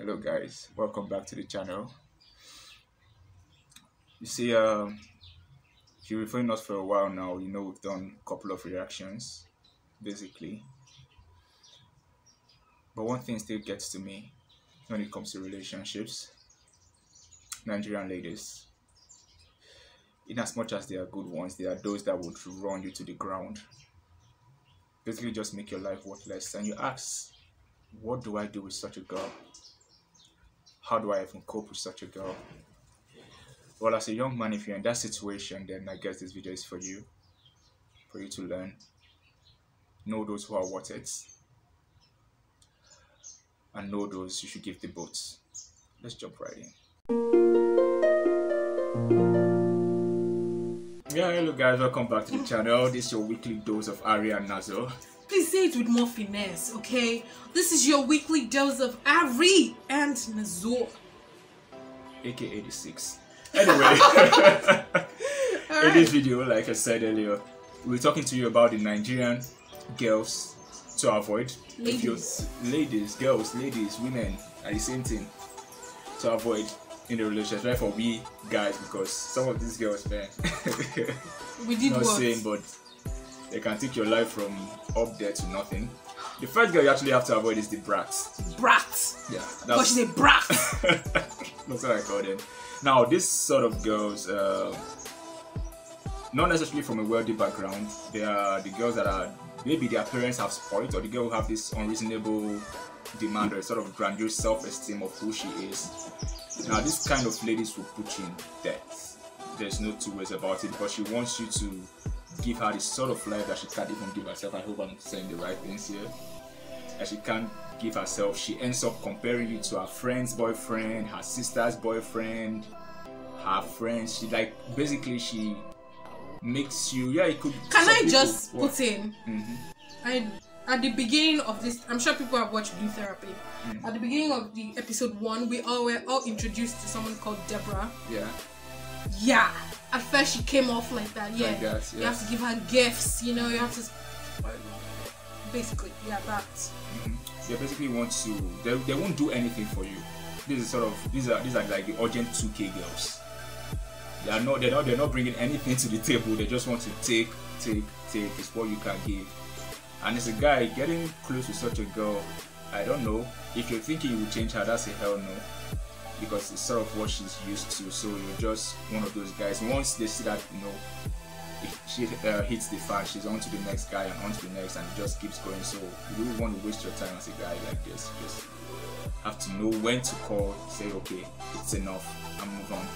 Hello guys, welcome back to the channel. You see, if you've been following us for a while now, you know we've done a couple of reactions, basically. But one thing still gets to me when it comes to relationships. Nigerian ladies. In as much as they are good ones, there are those that would run you to the ground. Basically just make your life worthless. And you ask, what do I do with such a girl? How do I even cope with such a girl? Well, as a young man, if you're in that situation, then I guess this video is for you to learn. Know those who are worth it, and know those you should give the boats. Let's jump right in. Yeah, hello guys, welcome back to the channel. This is your weekly dose of Ari and Nazo. Please say it with more finesse, okay? This is your weekly dose of Ari and Nazo, aka 86. Anyway, in this video, like I said earlier, we're talking to you about the Nigerian girls to avoid. Ladies, girls, ladies, women are the same thing to avoid in the relationship, right? For we guys, because some of these girls, man, we did not what? saying, but they can take your life from up there to nothing. The first girl you actually have to avoid is the brats. Brats. Yeah, because she's a brat. That's what I call them. Now, this sort of girls, not necessarily from a wealthy background. They are the girls that are, maybe their parents have spoiled, or the girl who have this unreasonable demand or sort of grandiose self-esteem of who she is. Now, this kind of ladies will put you in debt. There's no two ways about it, because she wants you to give her the sort of life that she can't even give herself. I hope I'm saying the right things here. That she can't give herself. She ends up comparing you to her friend's boyfriend, her sister's boyfriend, her friends. She basically she makes you, yeah, it could. Can I just put in? At the beginning of this, I'm sure people have watched Blue Therapy. At the beginning of the episode 1, we were all introduced to someone called Deborah. Yeah. At first she came off like that. Yeah. Like that, yes. You have to give her gifts. You know, you have to. Basically, yeah, that. They basically want to. They won't do anything for you. This is sort of these are like the urgent 2K girls. They're not bringing anything to the table. They just want to take. It's what you can give. And as a guy getting close to such a girl, I don't know if you're thinking you will change her. That's a hell no, because it's sort of what she's used to. So you're just one of those guys. Once they see that, you know, if she hits the fan, she's on to the next guy and on to the next, and it just keeps going. So you don't want to waste your time as a guy like this. You just have to know when to call, say okay, it's enough, and move on.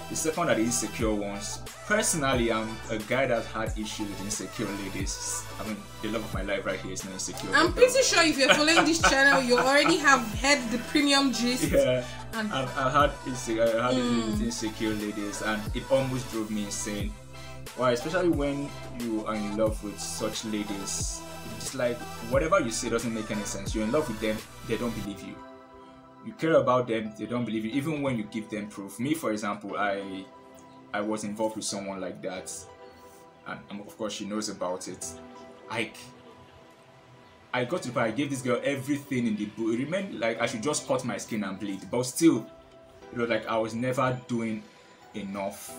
The second are the insecure ones. Personally, I'm a guy that had issues with insecure ladies. I mean, the love of my life right here is not insecure. I'm pretty sure if you're following this channel, you already have heard the premium gist. Yeah, and I've had issues with insecure ladies, and it almost drove me insane. Why? Especially when you are in love with such ladies. It's like whatever you say doesn't make any sense. You're in love with them, they don't believe you. You care about them, they don't believe you, even when you give them proof. Me, for example, I was involved with someone like that, and of course she knows about it. I got to the point, I gave this girl everything in the book. It remained like I should just cut my skin and bleed, but still, you know, like I was never doing enough.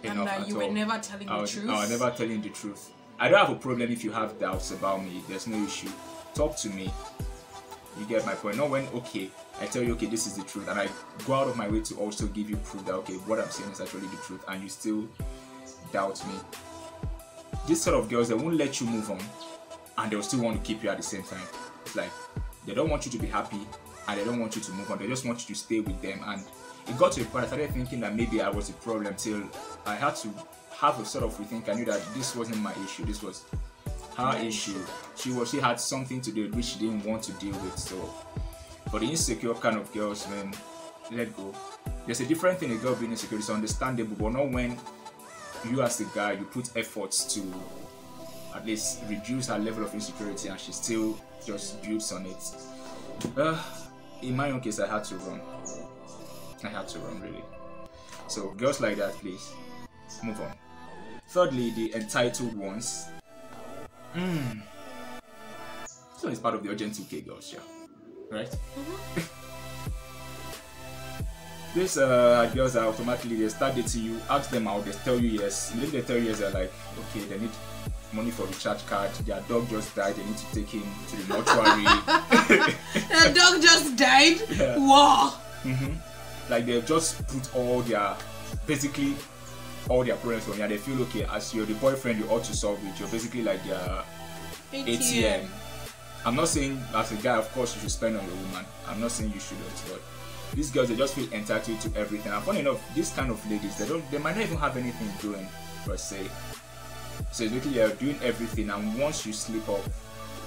And that you were never telling the truth. I was never telling the truth. I don't have a problem if you have doubts about me. There's no issue. Talk to me. You get my point. Not when, okay, I tell you, okay, this is the truth, and I go out of my way to also give you proof that, okay, what I'm saying is actually the truth, and you still doubt me. This sort of girls, they won't let you move on, and they'll still want to keep you at the same time. It's like they don't want you to be happy, and they don't want you to move on. They just want you to stay with them. And it got to a point I started thinking that maybe I was a problem, till I had to have a sort of rethink. I knew that this wasn't my issue, this was her issue. She had something to do with which she didn't want to deal with. So for the insecure kind of girls, man, let go. There's a different thing, a girl being insecure. It's understandable, but not when you as a guy, you put efforts to at least reduce her level of insecurity, and she still just builds on it. In my own case, I had to run. Really. So girls like that, please move on. Thirdly, the entitled ones. So it's part of the urgent 2K girls, yeah, right? These girls are automatically, they start dating you, ask them out, they tell you yes. If they tell you yes, they're like, okay, they need money for recharge card, their dog just died, they need to take him to the mortuary. Their dog just died? Yeah. Wow. Like they've just put all their, basically all their problems on you, and they feel okay, as you're the boyfriend, you ought to solve it. You're basically like their ATM. I'm not saying as a guy, of course, you should spend on your woman. I'm not saying you shouldn't, but these girls, they just feel entitled to everything. And funny enough, these kind of ladies, they might not even have anything doing per se. So it's literally you're doing everything, and once you slip up,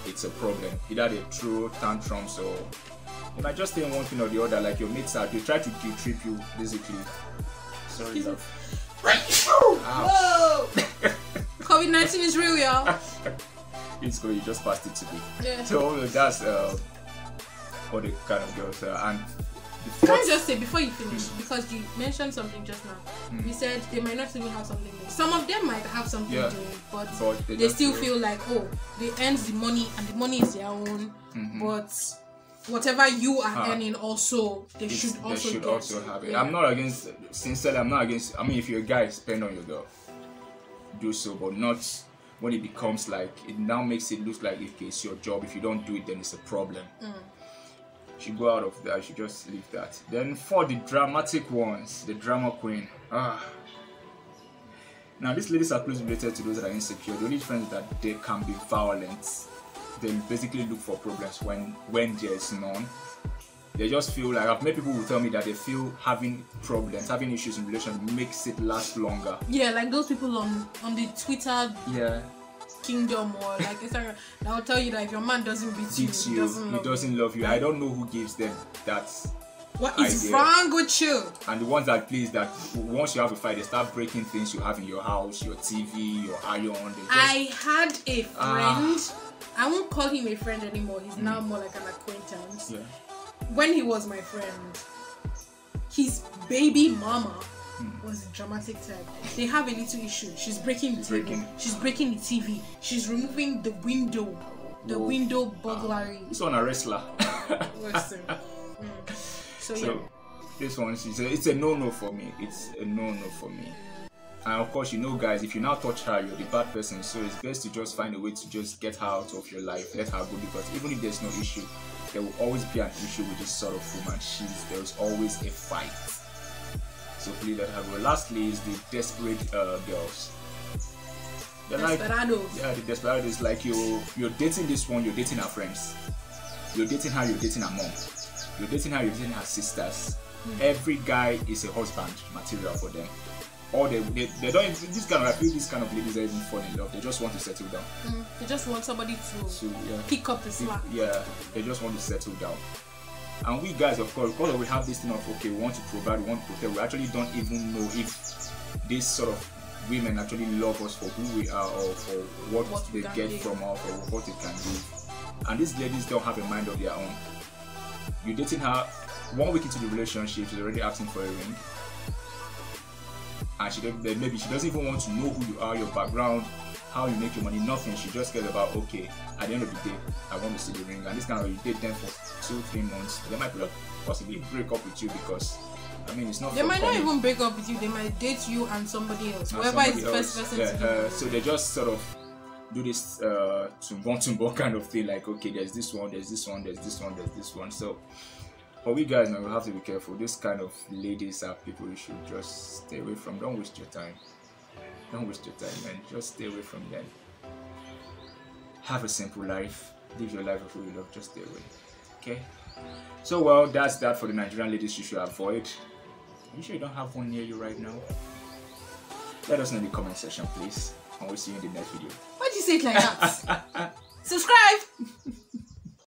it's a problem. Either they throw tantrums, or they might just say one thing or the other, like your mates are, they try to guilt trip you, basically. Sorry, love. Whoa! COVID-19 is real, y'all. It's good, you just passed it to me. Yeah. So that's all the kind of girls and can I just say before you finish, because you mentioned something just now, you said they might not even have something doing. Some of them might have something doing, but they still feel like, oh, they earn the money and the money is their own, but whatever you are earning also, they should also have it. Yeah. I'm not against, sincerely, I'm not against, I mean, if you're a guy, spend on your girl, do so, but not when it becomes like, it now makes it look like okay, it's your job. If you don't do it, then it's a problem. You should go out of that, you should just leave that. Then for the dramatic ones, the drama queen. Now these ladies are closely related to those that are insecure. The only difference is that they can be violent. They basically look for problems when there is none. They just feel like, I've met people who tell me that they feel having problems, having issues in relation makes it last longer. Yeah, like those people on the Twitter kingdom or like Instagram, that will tell you that if your man doesn't beat you, he doesn't love you. I don't know who gives them that. What is wrong with you? And the ones that please, that once you have a fight, they start breaking things you have in your house, your TV, your iron. I had a friend. I won't call him a friend anymore. He's now more like an acquaintance. Yeah. When he was my friend, his baby mama was a dramatic type. They have a little issue. She's breaking the TV. She's breaking the TV. She's removing the window. The window burglary. This one a wrestler. So this one, it's a no-no for me. It's a no-no for me. And of course, you know, guys, if you now touch her, you're the bad person. So it's best to just find a way to just get her out of your life. Let her go, because even if there's no issue, there will always be an issue with this sort of woman. There's always a fight. So please let her go. Lastly is the desperate girls. They're desperados. The desperados. Like you're dating this one, you're dating her friends. You're dating her, you're dating her mom. You're dating her, you're dating her sisters. Every guy is a husband material for them. Or they don't even, this kind of, I feel this kind of ladies don't even fall in love. They just want to settle down. They just want somebody to pick up the slack. Yeah, they just want to settle down. And we guys, of course, because we have this thing of okay, we want to provide, we want to protect, we actually don't even know if these sort of women actually love us for who we are or for what they get from us or what they can do. And these ladies don't have a mind of their own. You're dating her 1 week into the relationship, she's already asking for a ring. And maybe she doesn't even want to know who you are, your background, how you make your money, nothing. She just cares about, okay, at the end of the day, I want to see the ring. And this kind of, you date them for 2-3 months, they might possibly break up with you because, I mean, it's not. They might not even break up with you, they might date you and somebody else. Whoever is the first person to so they just sort of do this tumbo kind of thing, like, okay, there's this one, there's this one, there's this one, there's this one. So, but we guys now, we have to be careful. This kind of ladies are people you should just stay away from. Don't waste your time. Don't waste your time, man. Just stay away from them. Have a simple life. Live your life of who you love. Just stay away. Okay? So, well, that's that for the Nigerian ladies you should avoid. Are you sure you don't have one near you right now? Let us know in the comment section, please. And we'll see you in the next video. Why did you say it like that? Subscribe!